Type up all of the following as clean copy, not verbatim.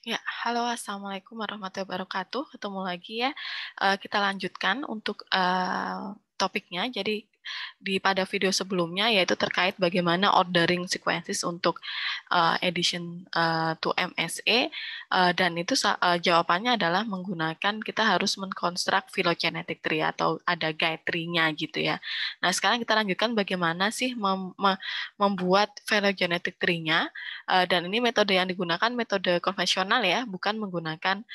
Ya, halo, assalamualaikum warahmatullahi wabarakatuh. Ketemu lagi ya. Kita lanjutkan untuk topiknya. Jadi pada video sebelumnya yaitu terkait bagaimana ordering sequences untuk addition to MSA dan itu jawabannya adalah menggunakan kita harus mengkonstruk phylogenetic tree atau ada guide tree-nya gitu ya. Nah, sekarang kita lanjutkan bagaimana sih membuat phylogenetic tree-nya. Dan ini metode yang digunakan metode konvensional ya, bukan menggunakan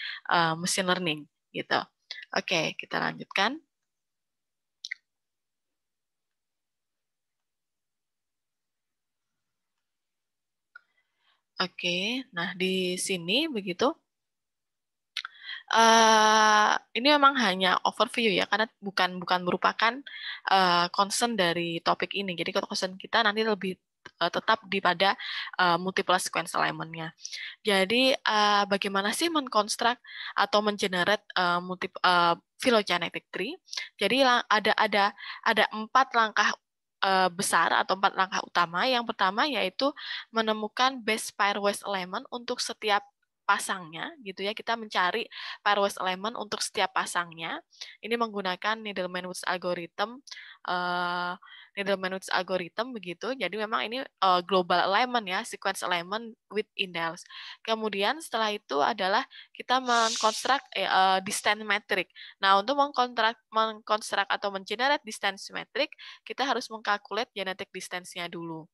machine learning gitu. Oke, kita lanjutkan. Oke, nah di sini begitu. Ini memang hanya overview ya, karena bukan merupakan concern dari topik ini. Jadi concern kita nanti lebih tetap di pada multiple sequence alignment-nya. Jadi bagaimana sih mengkonstruk atau mengenerate phylogenetic tree? Jadi ada 4 langkah besar atau 4 langkah utama. Yang pertama yaitu menemukan base pairwise alignment untuk setiap pasangnya gitu ya, kita mencari pairwise alignment untuk setiap pasangnya. Ini menggunakan Needleman-Woods algorithm, Needleman-Woods algorithm begitu. Jadi memang ini global alignment ya, sequence alignment with indels. Kemudian setelah itu adalah kita mengkonstruk distance metric. Nah, untuk mengkonstruk atau mengenerate distance metric, kita harus mengkalkulate genetic distance-nya dulu.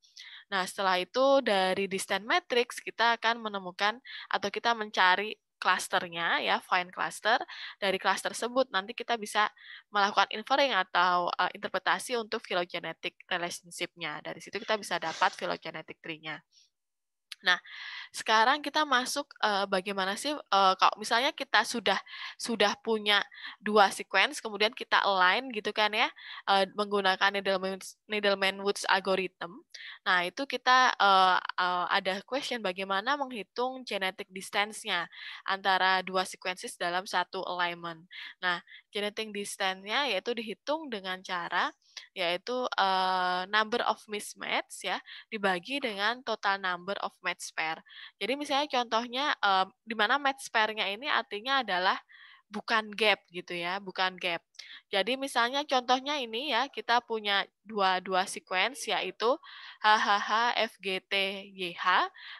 Nah, setelah itu dari distance matrix kita akan menemukan atau kita mencari klasternya ya, find cluster. Dari cluster tersebut nanti kita bisa melakukan inferring atau interpretasi untuk phylogenetic relationship-nya. Dari situ kita bisa dapat phylogenetic tree-nya. Nah, sekarang kita masuk bagaimana sih kalau misalnya kita sudah punya 2 sequence kemudian kita align gitu kan ya menggunakan Needleman-Woods algorithm. Nah, itu kita ada question bagaimana menghitung genetic distance-nya antara 2 sequences dalam satu alignment. Nah, genetic distance-nya yaitu dihitung dengan cara yaitu number of mismatch ya dibagi dengan total number of match pair. Jadi misalnya contohnya di mana match pair-nya ini artinya adalah bukan gap gitu ya, bukan gap. Jadi misalnya contohnya ini ya, kita punya dua sequence yaitu HHH FGT YH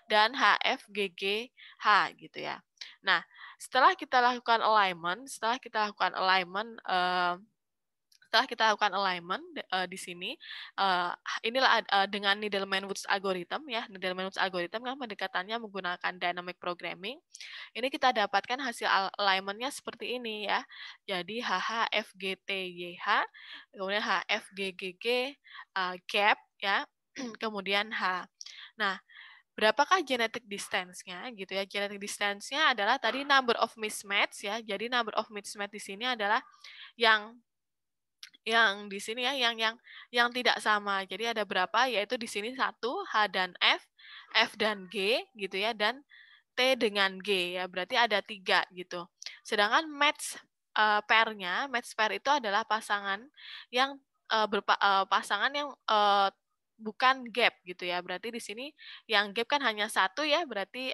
dan HFGG H gitu ya. Nah, setelah kita lakukan alignment, setelah kita lakukan alignment di sini, inilah dengan Needleman-Woods algorithm ya. Needleman-Woods algorithm kan pendekatannya menggunakan dynamic programming. Ini kita dapatkan hasil alignment-nya seperti ini ya. Jadi HHFGTYH, kemudian HFGGG gap ya, kemudian H. Nah, berapakah genetic distance-nya gitu ya? Genetic distance-nya adalah tadi number of mismatch ya. Jadi number of mismatch di sini adalah yang di sini ya yang tidak sama. Jadi ada berapa? Yaitu di sini 1 H dan F dan G gitu ya dan T dengan G ya. Berarti ada 3 gitu. Sedangkan match pair itu adalah pasangan yang pasangan yang bukan gap gitu ya. Berarti di sini yang gap kan hanya 1 ya, berarti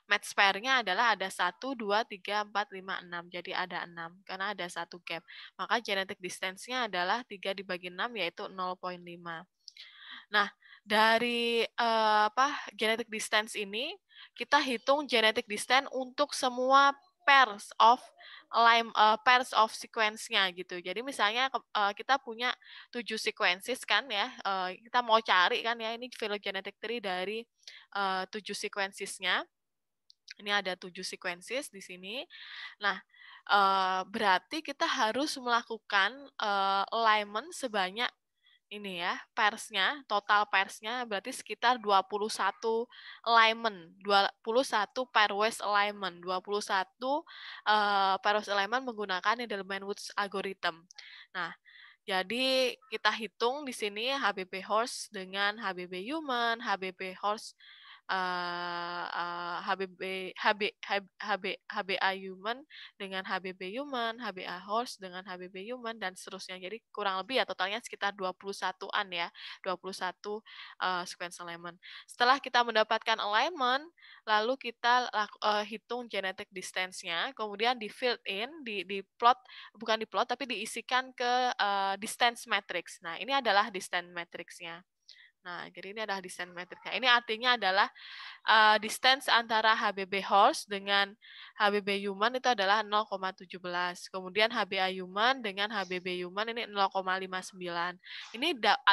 match pair-nya adalah ada 1, 2, 3, 4, 5, 6. Jadi ada 6 karena ada 1 gap. Maka genetic distance-nya adalah 3 dibagi 6 yaitu 0,5. Nah, dari genetic distance ini kita hitung genetic distance untuk semua pairs of sequence-nya gitu. Jadi misalnya kita punya 7 sequences kan ya. Kita mau cari kan ya ini phylogenetic tree dari 7 sequences-nya. Ini ada 7 sequences di sini. Nah, berarti kita harus melakukan alignment sebanyak ini ya, total pairs-nya berarti sekitar 21 alignment, 21 pairwise alignment, 21 pairwise alignment menggunakan Needleman-Woods algorithm. Nah, jadi kita hitung di sini HBB horse dengan HBB human, HBB horse HBA human dengan HBB human, HBA horse dengan HBB human, dan seterusnya. Jadi kurang lebih ya totalnya sekitar 21-an ya, 21 sequence alignment. Setelah kita mendapatkan alignment, lalu kita hitung genetic distance-nya, kemudian di fill in, di plot, bukan di plot, tapi diisikan ke distance matrix. Nah, ini adalah distance matrix-nya. Nah, jadi ini adalah distance matrix-nya. Ini artinya adalah distance antara HBB horse dengan HBB human itu adalah 0,17. Kemudian HBA human dengan HBB human ini 0,59. Ini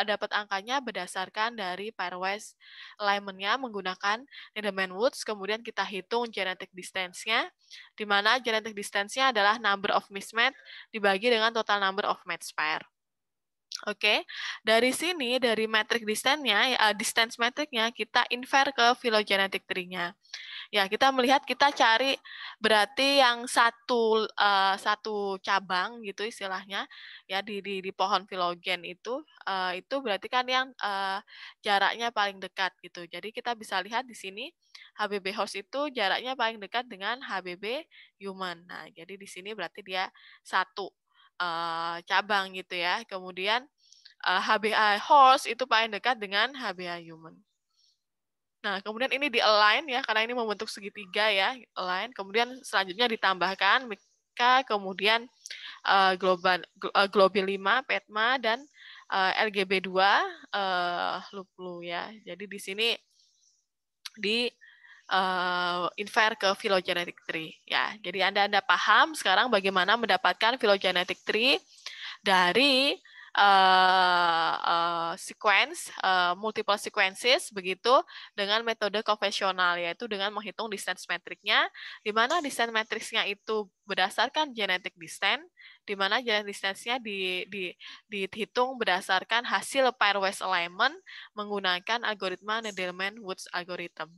dapat angkanya berdasarkan dari pairwise alignment-nya menggunakan Needleman-Woods. Kemudian kita hitung genetic distance-nya, di mana genetic distance-nya adalah number of mismatch dibagi dengan total number of match pair. Oke, dari sini, dari matrix distance-nya, distance matrix-nya, kita infer ke phylogenetic tree-nya. Ya, kita melihat, kita cari berarti yang satu cabang gitu istilahnya, ya di pohon filogen itu berarti kan yang jaraknya paling dekat gitu. Jadi kita bisa lihat di sini HBB host itu jaraknya paling dekat dengan HBB human. Nah, jadi di sini berarti dia satu cabang gitu ya. Kemudian HBA horse itu paling dekat dengan HBA human. Nah, kemudian ini di-align ya, karena ini membentuk segitiga ya, align. Kemudian selanjutnya ditambahkan Mika, kemudian Globin 5, PETMA, dan LGB2, Luplu ya. Jadi di sini di infer ke phylogenetic tree ya. Jadi Anda paham sekarang bagaimana mendapatkan phylogenetic tree dari sequence multiple sequences begitu dengan metode konvensional, yaitu dengan menghitung distance matrix-nya, di mana distance matrix-nya itu berdasarkan genetic distance, di mana genetic distance-nya dihitung berdasarkan hasil pairwise alignment menggunakan algoritma Needleman-Woods algorithm.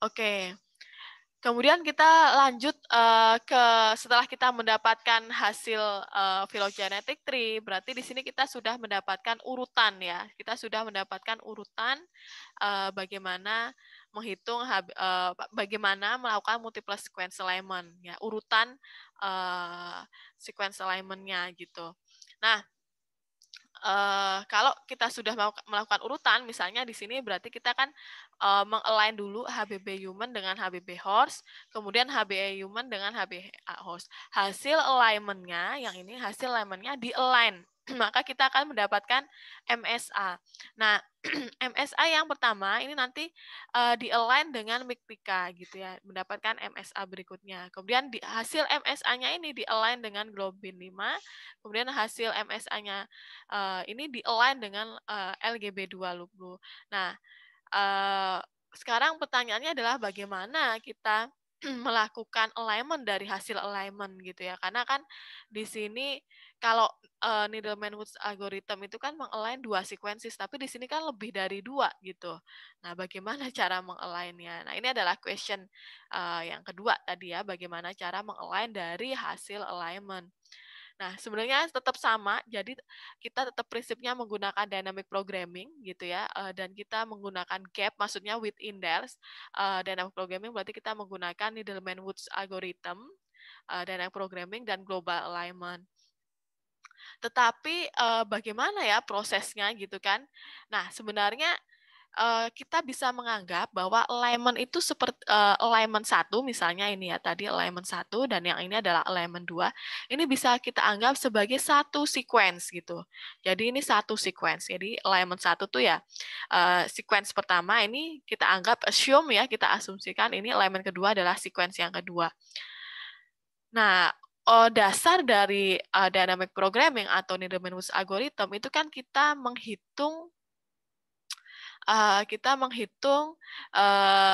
Oke. Kemudian kita lanjut setelah kita mendapatkan hasil phylogenetic tree, berarti di sini kita sudah mendapatkan urutan ya. Kita sudah mendapatkan urutan bagaimana menghitung bagaimana melakukan multiple sequence alignment ya, urutan sequence alignment-nya gitu. Nah, kalau kita sudah melakukan urutan, misalnya di sini berarti kita kan mengalign dulu HBB human dengan HBB horse, kemudian HBA human dengan HBA horse. Hasil alignment-nya, yang ini hasil alignment-nya di-align, maka kita akan mendapatkan MSA. Nah, MSA yang pertama ini nanti di-align dengan MICPICA gitu ya, mendapatkan MSA berikutnya. Kemudian hasil MSA-nya ini di-align dengan Globin 5, kemudian hasil MSA-nya ini di-align dengan LGB2 Luplu. Nah, sekarang pertanyaannya adalah bagaimana kita melakukan alignment dari hasil alignment gitu ya. Karena kan di sini kalau Needleman-Woods algorithm itu kan mengalign 2 sequences, tapi di sini kan lebih dari 2 gitu. Nah, bagaimana cara mengalign-nya? Nah, ini adalah question yang kedua tadi ya, bagaimana cara mengalign dari hasil alignment. Nah, sebenarnya tetap sama, jadi kita tetap prinsipnya menggunakan dynamic programming gitu ya, dan kita menggunakan gap, maksudnya with index. Dynamic programming berarti kita menggunakan Needleman-Woods algorithm, dynamic programming, dan global alignment. Tetapi bagaimana ya prosesnya gitu kan? Nah, sebenarnya kita bisa menganggap bahwa alignment itu seperti alignment 1 misalnya ini ya tadi alignment 1 dan yang ini adalah alignment 2. Ini bisa kita anggap sebagai satu sequence gitu. Jadi ini satu sequence. Jadi alignment 1 tuh ya sequence pertama ini kita anggap assume ya, kita asumsikan ini alignment kedua adalah sequence yang kedua. Nah, dasar dari dynamic programming atau Needleman-Woods algorithm itu kan kita menghitung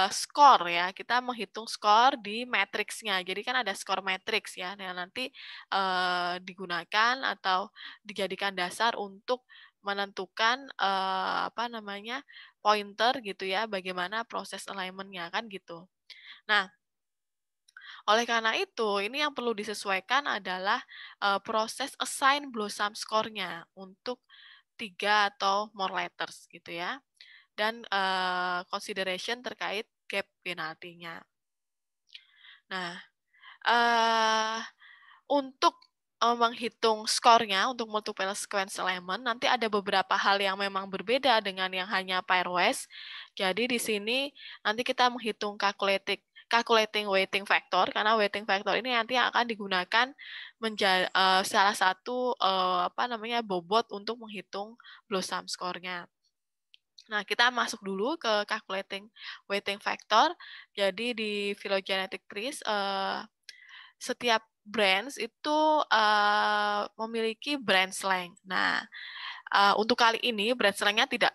skor ya, kita menghitung skor di matriksnya. Jadi kan ada skor matriks ya, yang nanti digunakan atau dijadikan dasar untuk menentukan pointer gitu ya, bagaimana proses alignment-nya kan gitu. Nah, oleh karena itu, ini yang perlu disesuaikan adalah proses assign blossom score-nya untuk 3 atau more letters gitu ya. dan consideration terkait gap penaltinya. Nah, untuk menghitung skornya untuk multiple sequence element, nanti ada beberapa hal yang memang berbeda dengan yang hanya pairwise. Jadi di sini nanti kita menghitung calculating weighting factor, karena weighting factor ini nanti akan digunakan menjadi salah satu bobot untuk menghitung Blossom skornya. Nah, kita masuk dulu ke calculating weighting factor. Jadi di phylogenetic trees setiap branch itu memiliki branch length. Nah, untuk kali ini branch length-nya tidak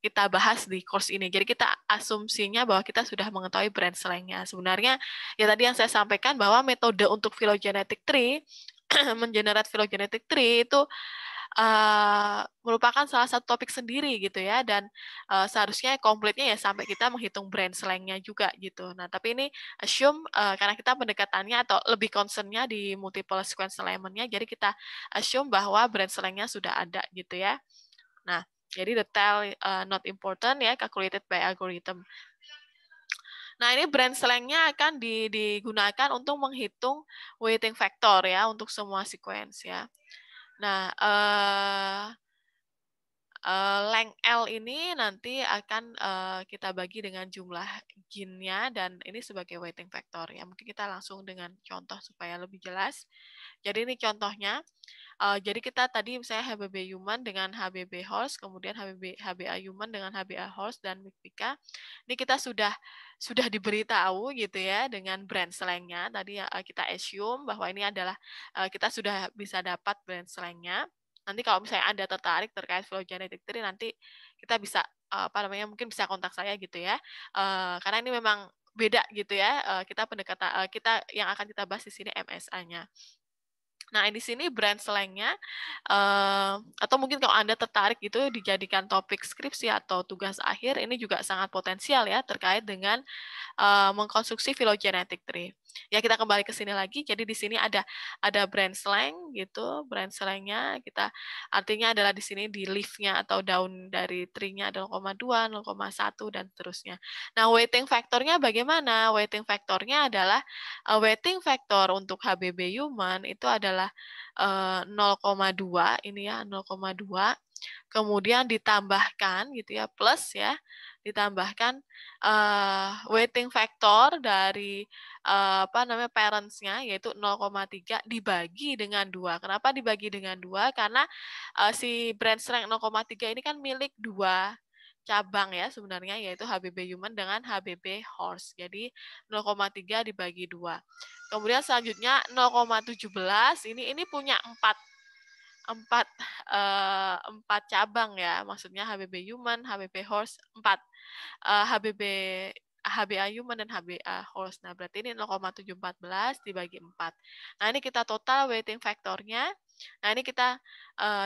kita bahas di course ini. Jadi kita asumsinya bahwa kita sudah mengetahui branch length-nya. Sebenarnya ya tadi yang saya sampaikan bahwa metode untuk phylogenetic tree mengenerate phylogenetic tree itu merupakan salah satu topik sendiri gitu ya, dan seharusnya komplitnya ya sampai kita menghitung branch length-nya juga gitu. Nah, tapi ini assume karena kita pendekatannya atau lebih concern-nya di multiple sequence element-nya, jadi kita assume bahwa branch length-nya sudah ada gitu ya. Nah, jadi detail not important ya, calculated by algorithm. Nah, ini branch length-nya akan digunakan untuk menghitung weighting factor ya untuk semua sequence ya. Nah, length L ini nanti akan kita bagi dengan jumlah gennya, dan ini sebagai weighting factor ya. Mungkin kita langsung dengan contoh supaya lebih jelas. Jadi ini contohnya. Jadi kita tadi misalnya HBB human dengan HBB horse, kemudian HBA human dengan HBA horse dan MICPICA. Ini kita sudah diberitahu gitu ya dengan branch length-nya. Tadi kita assume bahwa ini adalah kita sudah bisa dapat branch length-nya. Nanti kalau misalnya Anda tertarik terkait phylogenetic tree, nanti kita bisa mungkin bisa kontak saya gitu ya. Karena ini memang beda gitu ya. Kita pendekatan kita yang akan kita bahas di sini MSA-nya. Nah, di sini branch length-nya, atau mungkin kalau Anda tertarik gitu dijadikan topik skripsi atau tugas akhir, ini juga sangat potensial ya terkait dengan mengkonstruksi phylogenetic tree. Ya, kita kembali ke sini lagi. Jadi di sini ada branch length gitu, branch length-nya kita artinya adalah di sini di leaf-nya atau daun dari tree-nya ada 0,2, 0,1 dan seterusnya. Nah, weighting factor-nya bagaimana? Weighting factor-nya adalah weighting factor untuk HBB human itu adalah 0,2 ini ya, 0,2. Kemudian ditambahkan gitu ya, plus ya, ditambahkan weighting factor dari parents-nya yaitu 0,3 dibagi dengan 2. Kenapa dibagi dengan 2? Karena si branch length 0,3 ini kan milik dua cabang ya sebenarnya, yaitu HBB human dengan HBB horse. Jadi 0,3 dibagi 2. Kemudian selanjutnya 0,17 ini punya 4 cabang ya, maksudnya HBB human, HBB horse 4, HBA human dan HBA horse. Nah, berarti ini 0,714 dibagi 4. Nah, ini kita total weighting factornya. Nah, ini kita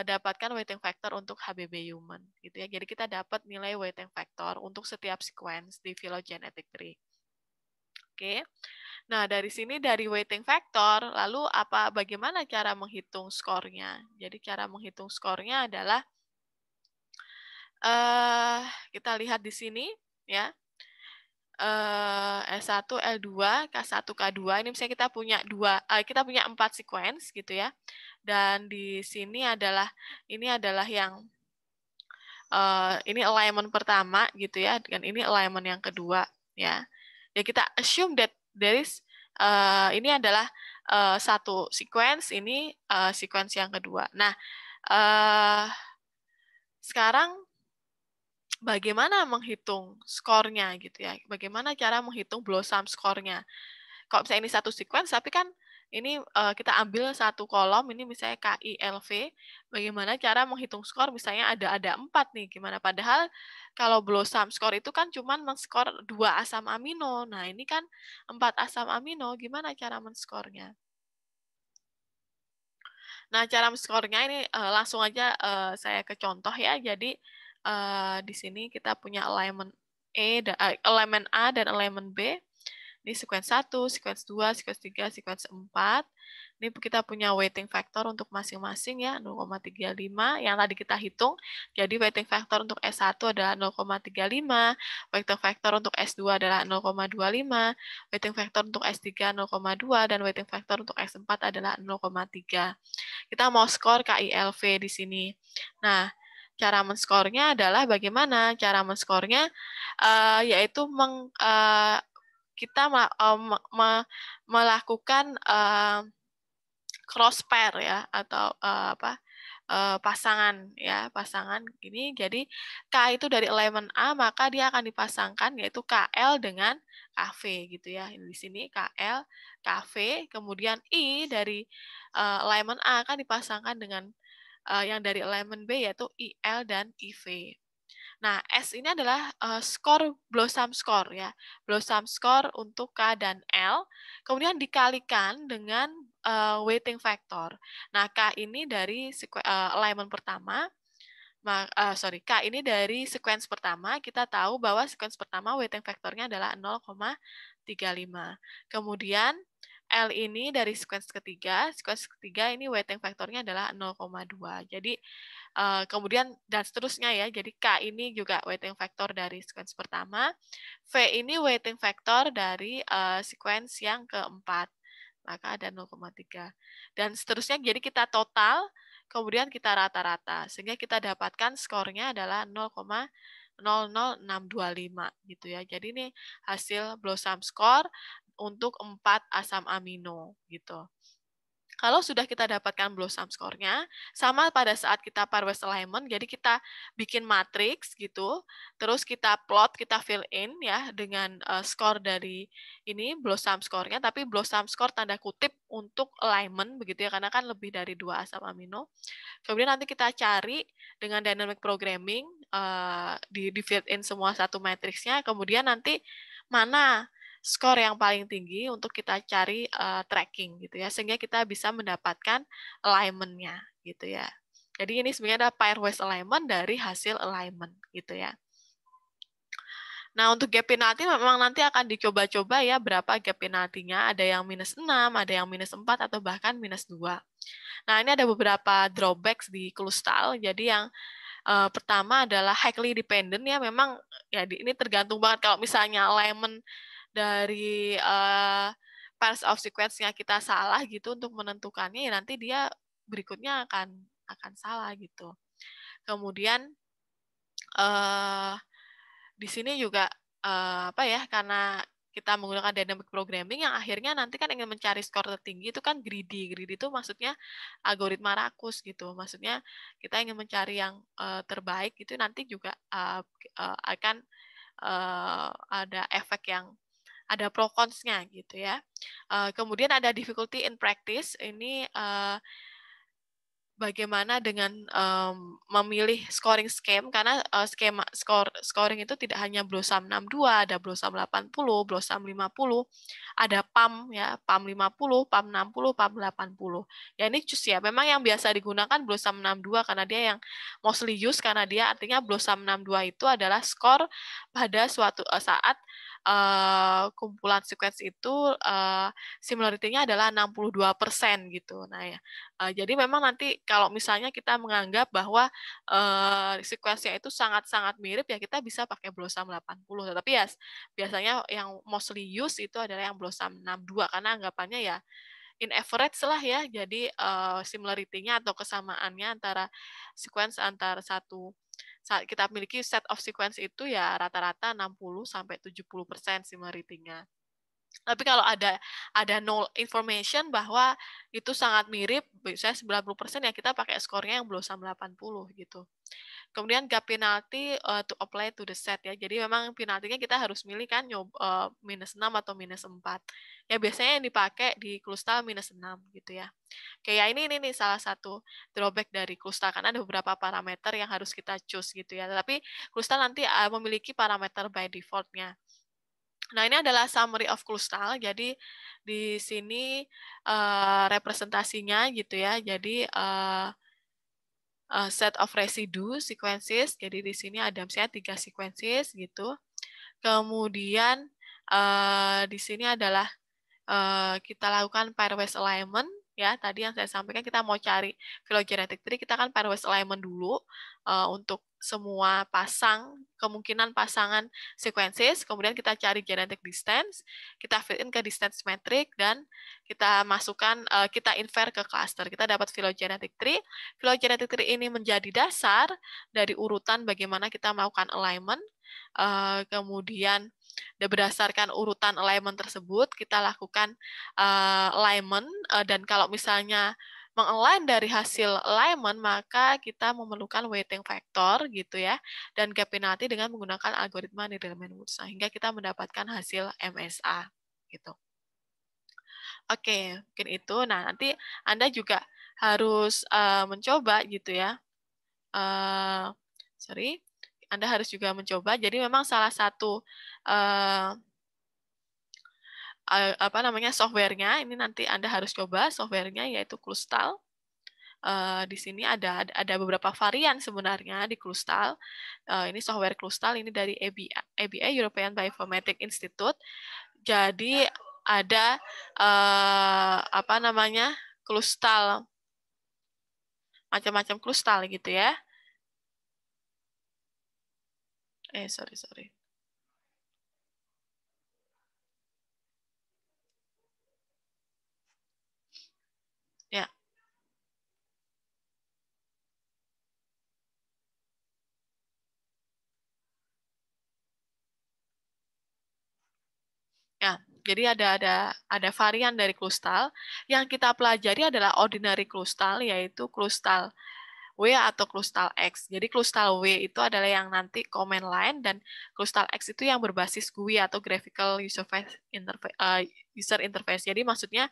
dapatkan weighting factor untuk HBB human gitu ya. Jadi kita dapat nilai weighting factor untuk setiap sequence di phylogenetic tree. Oke. Nah, dari sini dari weighting factor, lalu bagaimana cara menghitung skornya? Jadi cara menghitung skornya adalah kita lihat di sini ya. S1, L2, K1, K2. Ini misalnya kita punya 4 sequence gitu ya. Dan di sini adalah yang ini alignment pertama gitu ya, dan ini alignment yang kedua ya. Ya kita assume that there is ini adalah satu sequence, ini sequence yang kedua. Nah, sekarang bagaimana menghitung skornya gitu ya? Bagaimana cara menghitung Blossom skornya? Kalau misalnya ini satu sequence, tapi kan ini kita ambil satu kolom, ini misalnya KILV, bagaimana cara menghitung skor misalnya ada 4 nih, gimana? Padahal kalau Blossom skor itu kan cuma men-skor 2 asam amino. Nah, ini kan 4 asam amino, gimana cara men-skornya? Nah, cara men-skornya ini langsung aja saya ke contoh ya. Jadi di sini kita punya alignment elemen A dan elemen B. Ini sequence 1, sequence 2, sequence 3, sequence 4. Ini kita punya weighting factor untuk masing-masing ya, 0,35 yang tadi kita hitung. Jadi weighting factor untuk S1 adalah 0,35, weighting factor untuk S2 adalah 0,25, weighting factor untuk S3 0,2, dan weighting factor untuk S4 adalah 0,3. Kita mau skor KILV di sini. Nah, cara menskornya adalah bagaimana? Cara menskornya yaitu kita melakukan cross pair ya, atau pasangan ya, pasangan gini. Jadi K itu dari elemen A, maka dia akan dipasangkan yaitu KL dengan KV gitu ya. Ini di sini KL, KV, kemudian I dari elemen A akan dipasangkan dengan yang dari elemen B yaitu IL dan IV. Nah, S ini adalah skor Blossom score ya. Blossom score untuk K dan L, kemudian dikalikan dengan weighting factor. Nah, K ini dari alignment pertama, K ini dari sequence pertama, kita tahu bahwa sequence pertama weighting factornya adalah 0,35. Kemudian L ini dari sequence ketiga ini weighting factornya adalah 0,2. Jadi kemudian dan seterusnya ya. Jadi K ini juga weighting factor dari sequence pertama, V ini weighting factor dari sequence yang keempat, maka ada 0,3. Dan seterusnya, jadi kita total, kemudian kita rata-rata, sehingga kita dapatkan skornya adalah 0,00625 gitu ya. Jadi ini hasil Blossom score untuk 4 asam amino gitu. Kalau sudah kita dapatkan Blossom score-nya, sama pada saat kita pairwise alignment, jadi kita bikin matriks gitu, terus kita plot, kita fill in ya dengan skor dari ini Blossom score-nya, tapi Blossom score tanda kutip untuk alignment begitu ya, karena kan lebih dari 2 asam amino. Kemudian nanti kita cari dengan dynamic programming, di fill in semua satu matriksnya, kemudian nanti mana skor yang paling tinggi untuk kita cari tracking gitu ya, sehingga kita bisa mendapatkan alignment-nya gitu ya. Jadi ini sebenarnya ada pairwise alignment dari hasil alignment gitu ya. Nah, untuk gap penalti memang nanti akan dicoba-coba ya berapa gap penaltinya, ada yang -6, ada yang -4, atau bahkan -2. Nah, ini ada beberapa drawbacks di Clustal. Jadi yang pertama adalah highly dependent ya, memang ya ini tergantung banget. Kalau misalnya alignment dari pairs of sequence-nya kita salah gitu untuk menentukannya, ya nanti dia berikutnya akan salah gitu. Kemudian di sini juga karena kita menggunakan dynamic programming yang akhirnya nanti kan ingin mencari skor tertinggi itu kan greedy. Greedy itu maksudnya algoritma rakus gitu. Maksudnya kita ingin mencari yang terbaik itu nanti juga akan ada efek yang ada pro cons-nya gitu ya. Kemudian ada difficulty in practice. Ini bagaimana dengan memilih scoring scheme, karena skema scoring itu tidak hanya Blossom 62, ada Blossom 80, Blossom 50, ada PAM ya, PAM 50, PAM 60, PAM 80. Ya ini choose ya. Memang yang biasa digunakan Blossom 62 karena dia yang mostly use, karena dia artinya Blossom 62 itu adalah skor pada suatu saat kumpulan sequence itu similarity-nya adalah 62% gitu. Nah ya, jadi memang nanti kalau misalnya kita menganggap bahwa sequence-nya itu sangat-sangat mirip, ya kita bisa pakai Blossom 80. Tetapi ya biasanya yang mostly use itu adalah yang Blossom 62 karena anggapannya ya in average lah ya. Jadi similarity-nya atau kesamaannya antara sequence antara saat kita miliki set of sequence itu ya rata-rata 60-70% similarity-nya. Tapi kalau ada null information bahwa itu sangat mirip, misalnya 90%, ya kita pakai skornya yang Blossom 80 gitu. Kemudian gap penalty to apply to the set ya. Jadi memang penaltinya kita harus milih kan -6 atau -4. Ya biasanya yang dipakai di Clustal -6 gitu ya. Kayak ini nih salah satu drawback dari Clustal, karena ada beberapa parameter yang harus kita choose gitu ya. Tapi Clustal nanti memiliki parameter by default-nya. Nah, ini adalah summary of Clustal. Jadi di sini representasinya gitu ya. Jadi set of residue sequences. Jadi di sini ada misalnya 3 sequences gitu. Kemudian di sini adalah kita lakukan pairwise alignment ya, tadi yang saya sampaikan kita mau cari phylogenetic tree, kita kan pairwise alignment dulu untuk semua kemungkinan pasangan sequences, kemudian kita cari genetic distance, kita fit in ke distance metric, dan kita masukkan, kita infer ke cluster. Kita dapat phylogenetic tree. Phylogenetic tree ini menjadi dasar dari urutan bagaimana kita melakukan alignment, kemudian berdasarkan urutan alignment tersebut, kita lakukan alignment, dan kalau misalnya mengalign dari hasil alignment, maka kita memerlukan weighting factor gitu ya, dan gap penalty dengan menggunakan algoritma Needleman-Woods, sehingga kita mendapatkan hasil MSA gitu. Oke, mungkin itu. Nah, nanti Anda juga harus mencoba gitu ya. Sorry, Anda harus juga mencoba. Jadi memang salah satu softwarenya ini nanti Anda harus coba softwarenya yaitu Clustal. Di sini ada beberapa varian sebenarnya di Clustal. Ini software Clustal ini dari EBA European Bioinformatics Institute. Jadi ada Clustal, macam-macam Clustal gitu ya. Sorry. Ya. Ya, jadi ada varian dari Clustal. Yang kita pelajari adalah ordinary Clustal, yaitu Clustal W atau Clustal X. Jadi Clustal W itu adalah yang nanti command line, dan Clustal X itu yang berbasis GUI atau Graphical User Interface. Jadi maksudnya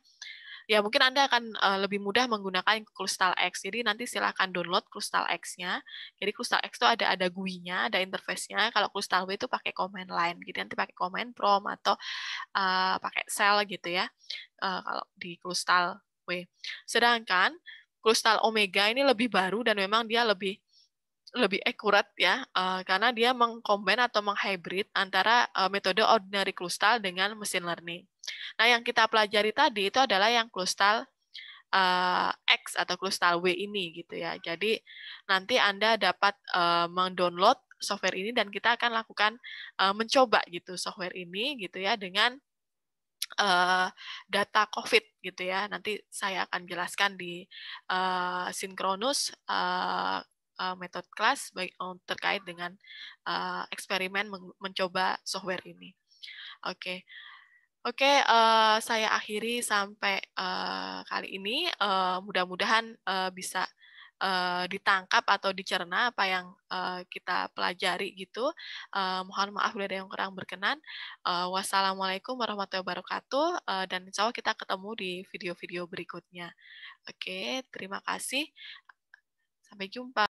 ya mungkin Anda akan lebih mudah menggunakan Clustal X. Jadi nanti silakan download Clustal X-nya. Jadi Clustal X itu ada GUI-nya, ada interface-nya. Kalau Clustal W itu pakai command line. Jadi nanti pakai command prompt atau pakai shell gitu ya. Kalau di Clustal W. Sedangkan Clustal Omega ini lebih baru dan memang dia lebih akurat ya, karena dia mengcombine atau menghybrid antara metode ordinary Clustal dengan machine learning. Nah, yang kita pelajari tadi itu adalah yang Clustal X atau Clustal W ini gitu ya. Jadi nanti Anda dapat mendownload software ini, dan kita akan lakukan mencoba gitu software ini gitu ya dengan data COVID gitu ya. Nanti saya akan jelaskan di Synchronous method class terkait dengan eksperimen mencoba software ini. Oke. Saya akhiri sampai kali ini. Mudah-mudahan bisa ditangkap atau dicerna apa yang kita pelajari gitu. Mohon maaf bila ada yang kurang berkenan. Wassalamualaikum warahmatullahi wabarakatuh, dan insya Allah kita ketemu di video-video berikutnya. Oke, terima kasih. Sampai jumpa.